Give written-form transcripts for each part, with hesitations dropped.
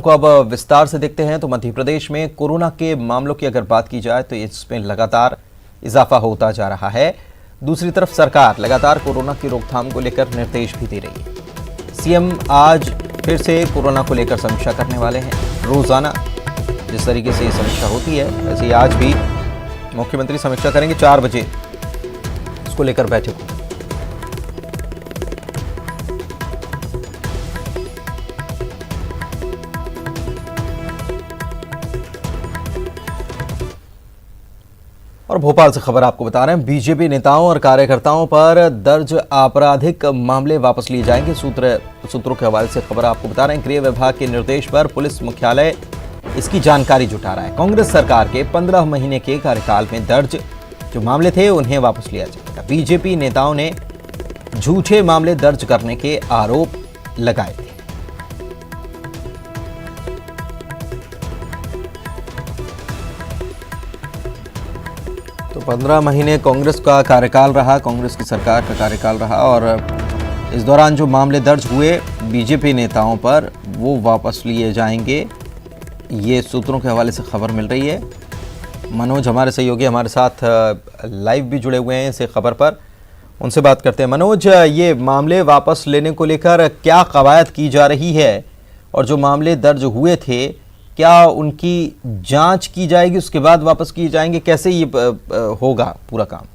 को अब विस्तार से देखते हैं तो मध्य प्रदेश में कोरोना के मामलों की अगर बात की जाए तो इसमें लगातार इजाफा होता जा रहा है। दूसरी तरफ सरकार लगातार कोरोना की रोकथाम को लेकर निर्देश भी दे रही है। सीएम आज फिर से कोरोना को लेकर समीक्षा करने वाले हैं। रोजाना जिस तरीके से ये समीक्षा होती है वैसे ही आज भी मुख्यमंत्री समीक्षा करेंगे 4 बजे इसको लेकर बैठक होगी। और भोपाल से खबर आपको बता रहे हैं, बीजेपी नेताओं और कार्यकर्ताओं पर दर्ज आपराधिक मामले वापस लिए जाएंगे। सूत्रों के हवाले से खबर आपको बता रहे हैं, गृह विभाग के निर्देश पर पुलिस मुख्यालय इसकी जानकारी जुटा रहा है। कांग्रेस सरकार के 15 महीने के कार्यकाल में दर्ज जो मामले थे उन्हें वापस लिया जाएगा। बीजेपी नेताओं ने झूठे मामले दर्ज करने के आरोप लगाए थे। तो 15 महीने कांग्रेस का कार्यकाल रहा, कांग्रेस की सरकार का कार्यकाल रहा और इस दौरान जो मामले दर्ज हुए बीजेपी नेताओं पर वो वापस लिए जाएंगे। ये सूत्रों के हवाले से खबर मिल रही है। मनोज हमारे सहयोगी हमारे साथ लाइव भी जुड़े हुए हैं इस खबर पर, उनसे बात करते हैं। मनोज, ये मामले वापस लेने को लेकर क्या कवायद की जा रही है और जो मामले दर्ज हुए थे क्या उनकी जांच की जाएगी उसके बाद वापस किए जाएंगे, कैसे ये होगा पूरा काम?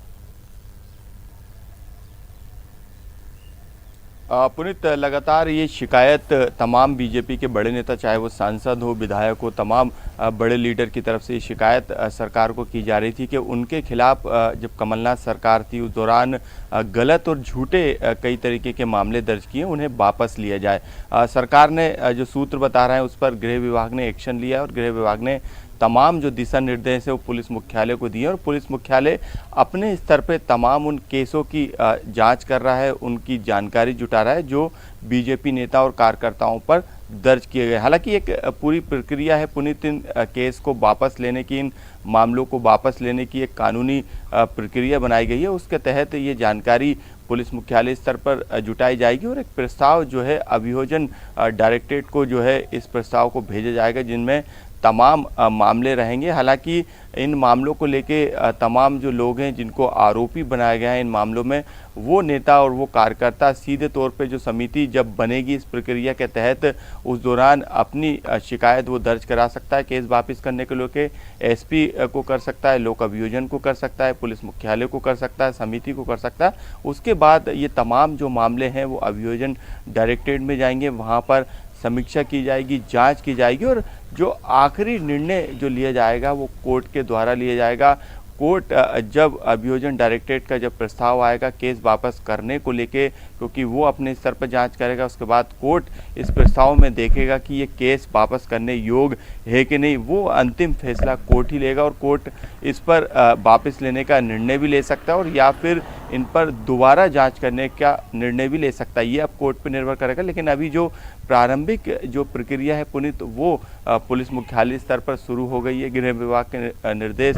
पुनीत, लगातार ये शिकायत तमाम बीजेपी के बड़े नेता, चाहे वो सांसद हो, विधायक हो, तमाम बड़े लीडर की तरफ से ये शिकायत सरकार को की जा रही थी कि उनके खिलाफ जब कमलनाथ सरकार थी उस दौरान गलत और झूठे कई तरीके के मामले दर्ज किए, उन्हें वापस लिया जाए। सरकार ने जो सूत्र बता रहे हैं उस पर गृह विभाग ने एक्शन लिया और गृह विभाग ने तमाम जो दिशा निर्देश है वो पुलिस मुख्यालय को दिए और पुलिस मुख्यालय अपने स्तर पे तमाम उन केसों की जांच कर रहा है, उनकी जानकारी जुटा रहा है जो बीजेपी नेता और कार्यकर्ताओं पर दर्ज किए गए। हालांकि एक पूरी प्रक्रिया है पुनीत, इन केस को वापस लेने की, इन मामलों को वापस लेने की एक कानूनी प्रक्रिया बनाई गई है। उसके तहत ये जानकारी पुलिस मुख्यालय स्तर पर जुटाई जाएगी और एक प्रस्ताव जो है अभियोजन डायरेक्टरेट को जो है इस प्रस्ताव को भेजा जाएगा जिनमें तमाम मामले रहेंगे। हालांकि इन मामलों को लेके तमाम जो लोग हैं जिनको आरोपी बनाया गया है इन मामलों में, वो नेता और वो कार्यकर्ता सीधे तौर पे जो समिति जब बनेगी इस प्रक्रिया के तहत उस दौरान अपनी शिकायत वो दर्ज करा सकता है। केस वापस करने के लिए एसपी को कर सकता है, लोक अभियोजन को कर सकता है, पुलिस मुख्यालय को कर सकता है, समिति को कर सकता है। उसके बाद ये तमाम जो मामले हैं वो अभियोजन डायरेक्टरेट में जाएंगे, वहाँ पर समीक्षा की जाएगी, जांच की जाएगी और जो आखिरी निर्णय जो लिया जाएगा वो कोर्ट के द्वारा लिया जाएगा। कोर्ट जब अभियोजन डायरेक्टरेट का जब प्रस्ताव आएगा केस वापस करने को लेके, क्योंकि वो अपने स्तर पर जांच करेगा, उसके बाद कोर्ट इस प्रस्ताव में देखेगा कि ये केस वापस करने योग्य है कि नहीं, वो अंतिम फैसला कोर्ट ही लेगा और कोर्ट इस पर वापस लेने का निर्णय भी ले सकता है और या फिर इन पर दोबारा जांच करने का निर्णय भी ले सकता है। ये अब कोर्ट पर निर्भर करेगा। लेकिन अभी जो प्रारंभिक जो प्रक्रिया है पुनीत, वो पुलिस मुख्यालय स्तर पर शुरू हो गई है। गृह विभाग के निर्देश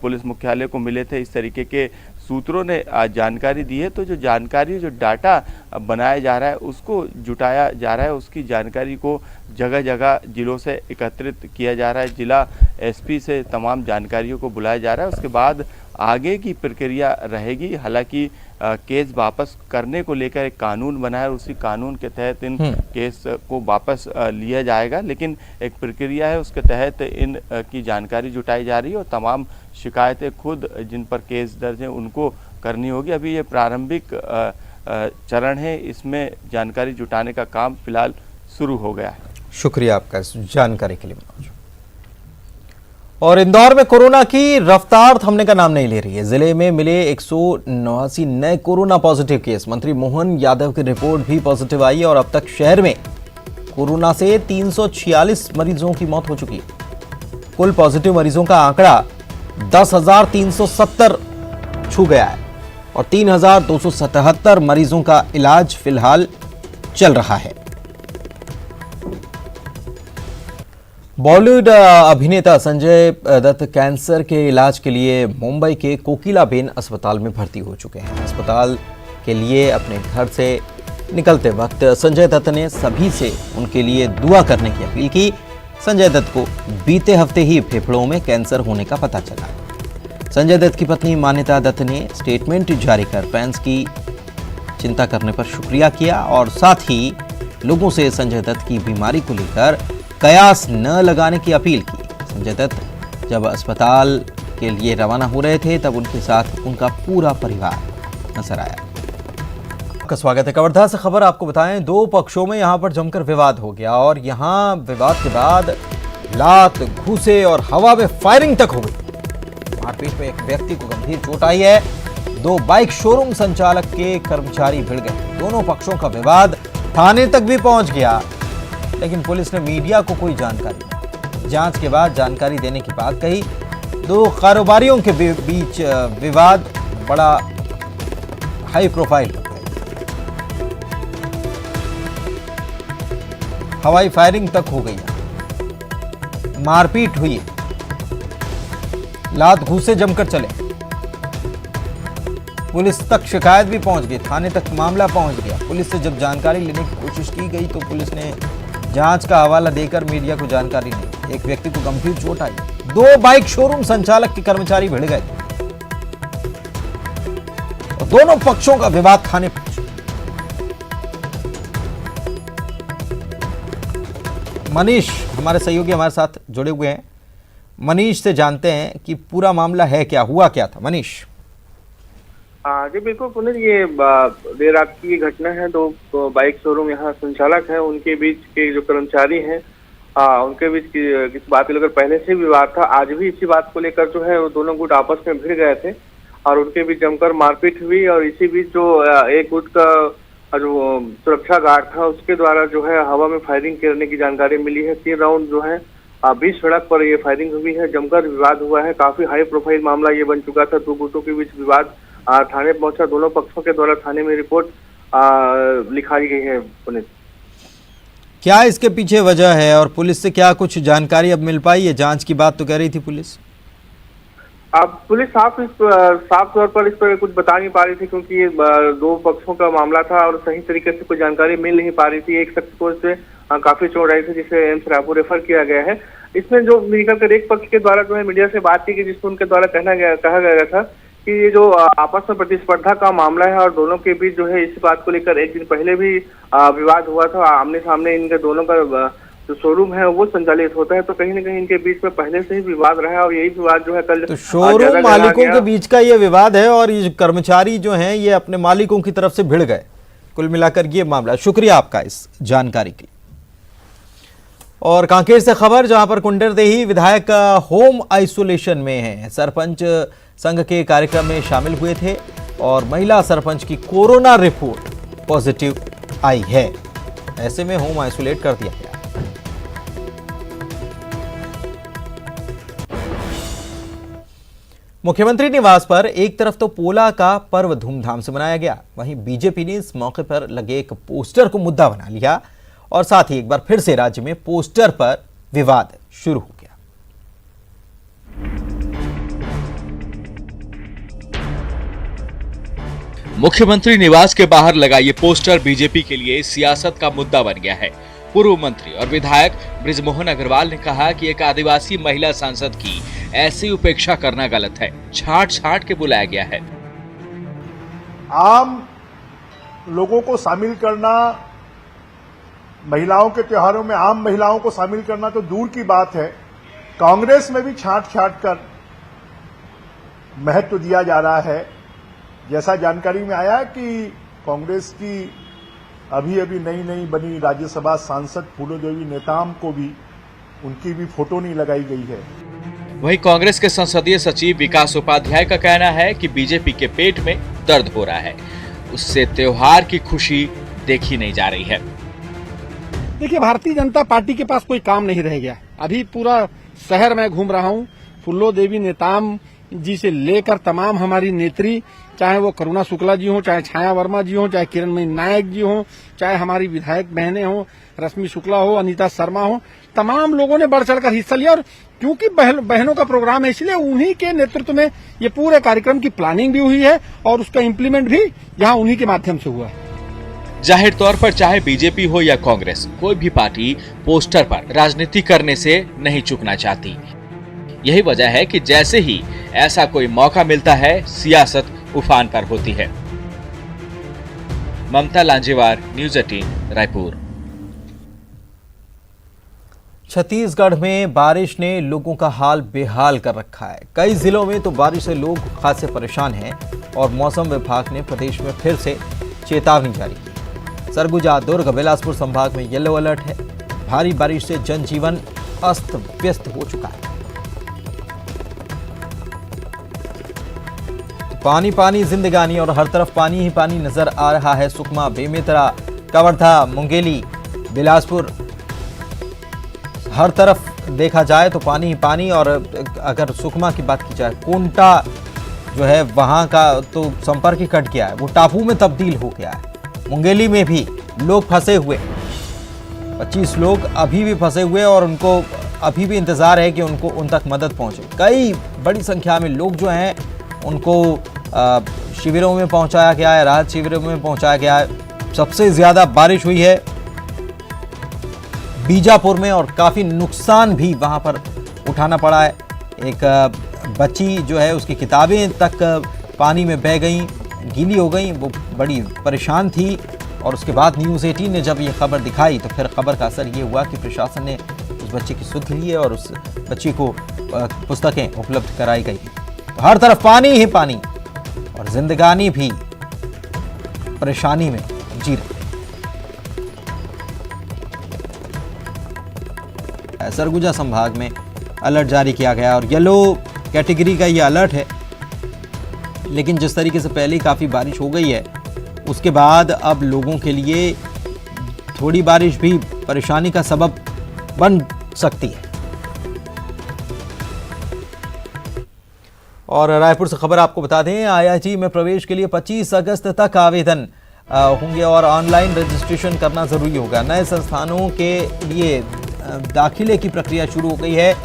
पुलिस मुख्यालय को मिले थे, इस तरीके के सूत्रों ने जानकारी दी है। तो जो जानकारी, जो डाटा बनाया जा रहा है उसको जुटाया जा रहा है, उसकी जानकारी को जगह जगह जिलों से एकत्रित किया जा रहा है, जिला एसपी से तमाम जानकारियों को बुलाया जा रहा है। उसके बाद आगे की प्रक्रिया रहेगी। हालांकि केस वापस करने को लेकर एक कानून बना है, उसी कानून के तहत इन केस को वापस लिया जाएगा। लेकिन एक प्रक्रिया है, उसके तहत इन की जानकारी जुटाई जा रही है और तमाम शिकायतें खुद जिन पर केस दर्ज हैं उनको करनी होगी। अभी ये प्रारंभिक चरण है, इसमें जानकारी जुटाने का काम फिलहाल शुरू हो गया है। शुक्रिया आपका इस जानकारी के लिए मनोज। और इंदौर में कोरोना की रफ्तार थमने का नाम नहीं ले रही है। जिले में मिले 189 नए कोरोना पॉजिटिव केस। मंत्री मोहन यादव की रिपोर्ट भी पॉजिटिव आई और अब तक शहर में कोरोना से 346 मरीजों की मौत हो चुकी है। कुल पॉजिटिव मरीजों का आंकड़ा 10,370 छू गया है और 3,277 मरीजों का इलाज फिलहाल चल रहा है। बॉलीवुड अभिनेता संजय दत्त कैंसर के इलाज के लिए मुंबई के कोकिलाबेन अस्पताल में भर्ती हो चुके हैं। अस्पताल के लिए अपने घर से निकलते वक्त संजय दत्त ने सभी से उनके लिए दुआ करने की अपील की। संजय दत्त को बीते हफ्ते ही फेफड़ों में कैंसर होने का पता चला। संजय दत्त की पत्नी मान्यता दत्त ने स्टेटमेंट जारी कर फैंस की चिंता करने पर शुक्रिया किया और साथ ही लोगों से संजय दत्त की बीमारी को लेकर कयास न लगाने की अपील की। संजय दत्त जब अस्पताल के लिए रवाना हो रहे थे तब उनके साथ उनका पूरा परिवार नजर आया। आपका स्वागत है। कवर्धा से खबर आपको बताएं, दो पक्षों में यहां पर जमकर विवाद हो गया और यहां विवाद के बाद लात, घूसे और हवा में फायरिंग तक हो गई। मारपीट में एक व्यक्ति को गंभीर चोट आई है। दो बाइक शोरूम संचालक के कर्मचारी भिड़ गए। दोनों पक्षों का विवाद थाने तक भी पहुंच गया, लेकिन पुलिस ने मीडिया को कोई जानकारी नहीं। जांच के बाद जानकारी देने की बात कही। दो कारोबारियों के बीच विवाद बड़ा हाई प्रोफाइल हो गया। हवाई फायरिंग तक हो गई, मारपीट हुई, लात घूसे जमकर चले। पुलिस तक शिकायत भी पहुंच गई, थाने तक मामला पहुंच गया। पुलिस से जब जानकारी लेने की कोशिश की गई तो पुलिस ने जांच का हवाला देकर मीडिया को जानकारी दी। एक व्यक्ति को गंभीर चोट आई। दो बाइक शोरूम संचालक के कर्मचारी भिड़ गए और दोनों पक्षों का विवाद थाने पहुंचा। मनीष हमारे सहयोगी हमारे साथ जुड़े हुए हैं। मनीष से जानते हैं कि पूरा मामला है क्या, हुआ क्या था। मनीष। जी बिल्कुल पुनीत, ये देर रात की घटना है। दो बाइक शोरूम यहाँ संचालक हैं, उनके बीच के जो कर्मचारी हैं उनके बीच किस बात को लेकर पहले से विवाद था। आज भी इसी बात को लेकर जो है वो दोनों गुट आपस में भिड़ गए थे और उनके बीच जमकर मारपीट हुई। और इसी बीच जो एक गुट का जो सुरक्षा गार्ड था उसके द्वारा जो है हवा में फायरिंग करने की जानकारी मिली है। 3 राउंड जो है बीच सड़क पर ये फायरिंग हुई है। जमकर विवाद हुआ है, काफी हाई प्रोफाइल मामला ये बन चुका था। दो गुटों के बीच विवाद थाने पहुंचा। दोनों पक्षों के द्वारा थाने में रिपोर्ट लिखाई गई है। पुनीत, क्या इसके पीछे वजह है और पुलिस से क्या कुछ जानकारी अब मिल पाई है? जांच की बात तो कह रही थी पुलिस। अब पुलिस साफ तौर पर इस पर कुछ बता नहीं पा रही थी, क्योंकि ये दो पक्षों का मामला था और सही तरीके से कोई जानकारी मिल नहीं पा रही थी। एक शख्स को इससे काफी चोट आई थी जिसे एम्स रायपुर रेफर किया गया है। इसमें जो मेडिकल कर एक पक्ष के द्वारा जो है मीडिया से बात की गई, जिसमें उनके द्वारा कहा गया था कि ये जो आपस में प्रतिस्पर्धा का मामला है और दोनों के बीच जो है इस बात को लेकर एक दिन पहले भी विवाद हुआ था। आमने सामने इनके दोनों का जो शोरूम है वो संचालित होता है, तो कहीं ना कहीं इनके बीच में पहले से ही विवाद रहा है और यही विवाद जो है कल तो शोरूम मालिकों के बीच का ये विवाद है और ये कर्मचारी जो हैं ये अपने मालिकों की तरफ से भिड़ गए। कुल मिलाकर ये मामला। शुक्रिया आपका इस जानकारी के लिए। और कांकेर से खबर, जहां पर कुंडरदेही विधायक होम आइसोलेशन में है। सरपंच संघ के कार्यक्रम में शामिल हुए थे और महिला सरपंच की कोरोना रिपोर्ट पॉजिटिव आई है। ऐसे में होम आइसोलेट कर दिया गया। मुख्यमंत्री निवास पर एक तरफ तो पोला का पर्व धूमधाम से मनाया गया, वहीं बीजेपी ने इस मौके पर लगे एक पोस्टर को मुद्दा बना लिया और साथ ही एक बार फिर से राज्य में पोस्टर पर विवाद शुरू हो गया। मुख्यमंत्री निवास के बाहर लगा ये पोस्टर बीजेपी के लिए सियासत का मुद्दा बन गया है। पूर्व मंत्री और विधायक बृजमोहन अग्रवाल ने कहा कि एक आदिवासी महिला सांसद की ऐसी उपेक्षा करना गलत है। छांट के बुलाया गया है। आम लोगों को शामिल करना, महिलाओं के त्योहारों में आम महिलाओं को शामिल करना तो दूर की बात है, कांग्रेस में भी छांट कर महत्व दिया जा रहा है। जैसा जानकारी में आया कि कांग्रेस की अभी नई बनी राज्यसभा सांसद फूलो देवी नेताम को भी उनकी भी फोटो नहीं लगाई गई है। वहीं कांग्रेस के संसदीय सचिव विकास उपाध्याय का कहना है कि बीजेपी के पेट में दर्द हो रहा है, उससे त्योहार की खुशी देखी नहीं जा रही है। देखिए, भारतीय जनता पार्टी के पास कोई काम नहीं रह गया। अभी पूरा शहर में घूम रहा हूँ, फूलो देवी नेताम जी से लेकर तमाम हमारी नेत्री, चाहे वो करुणा शुक्ला जी हो, चाहे छाया वर्मा जी हो, चाहे किरणमयी नायक जी हो, चाहे हमारी विधायक बहनें हो, रश्मि शुक्ला हो, अनीता शर्मा हो, तमाम लोगों ने बढ़ चढ़कर हिस्सा लिया। और क्योंकि बहनों का प्रोग्राम है, इसलिए उन्हीं के नेतृत्व में ये पूरे कार्यक्रम की प्लानिंग भी हुई है और उसका इम्प्लीमेंट भी यहाँ उन्हीं के माध्यम से हुआ है। जाहिर तौर पर चाहे बीजेपी हो या कांग्रेस, कोई भी पार्टी पोस्टर पर राजनीति करने से नहीं चूकना चाहती। यही वजह है कि जैसे ही ऐसा कोई मौका मिलता है, सियासत उफान पर होती है। ममता लांजेवार, न्यूज़ 18, रायपुर। छत्तीसगढ़ में बारिश ने लोगों का हाल बेहाल कर रखा है। कई जिलों में तो बारिश से लोग खासे परेशान हैं और मौसम विभाग ने प्रदेश में फिर से चेतावनी जारी की। सरगुजा, दुर्ग, बिलासपुर संभाग में येलो अलर्ट है। भारी बारिश से जनजीवन अस्त व्यस्त हो चुका है। पानी पानी जिंदगानी और हर तरफ पानी ही पानी नजर आ रहा है। सुकमा, बेमेतरा, कवर्धा, मुंगेली, बिलासपुर, हर तरफ देखा जाए तो पानी ही पानी। और अगर सुकमा की बात की जाए, कोंटा जो है वहां का तो संपर्क ही कट गया है, वो टापू में तब्दील हो गया है। मुंगेली में भी लोग फंसे हुए, 25 लोग अभी भी फंसे हुए और उनको अभी भी इंतजार है कि उनको उन तक मदद पहुंचे। कई बड़ी संख्या में लोग जो हैं उनको शिविरों में पहुंचाया गया है, राहत शिविरों में पहुंचाया गया है। सबसे ज्यादा बारिश हुई है बीजापुर में और काफी नुकसान भी वहां पर उठाना पड़ा है। एक बच्ची जो है उसकी किताबें तक पानी में बह गईं, गीली हो गईं, वो बड़ी परेशान थी। और उसके बाद न्यूज़ 18 ने जब ये खबर दिखाई तो फिर खबर का असर ये हुआ कि प्रशासन ने उस बच्चे की सुध ली है और उस बच्ची को पुस्तकें उपलब्ध कराई गई। तो हर तरफ पानी ही पानी और जिंदगानी भी परेशानी में जी रही। सरगुजा संभाग में अलर्ट जारी किया गया और येलो कैटेगरी का ये अलर्ट है। लेकिन जिस तरीके से पहले काफ़ी बारिश हो गई है, उसके बाद अब लोगों के लिए थोड़ी बारिश भी परेशानी का सबब बन सकती है। और रायपुर से खबर आपको बता दें, IIT में प्रवेश के लिए 25 अगस्त तक आवेदन होंगे और ऑनलाइन रजिस्ट्रेशन करना ज़रूरी होगा। नए संस्थानों के लिए दाखिले की प्रक्रिया शुरू हो गई है।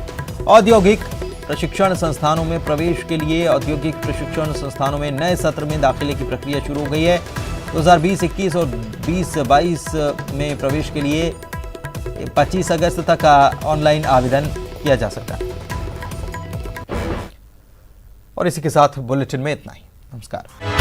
औद्योगिक प्रशिक्षण संस्थानों में प्रवेश के लिए औद्योगिक प्रशिक्षण संस्थानों में नए सत्र में दाखिले की प्रक्रिया शुरू हो गई है। 2020-21 और 20-22 में प्रवेश के लिए 25 अगस्त तक ऑनलाइन आवेदन किया जा सकता है। और इसी के साथ बुलेटिन में इतना ही। नमस्कार।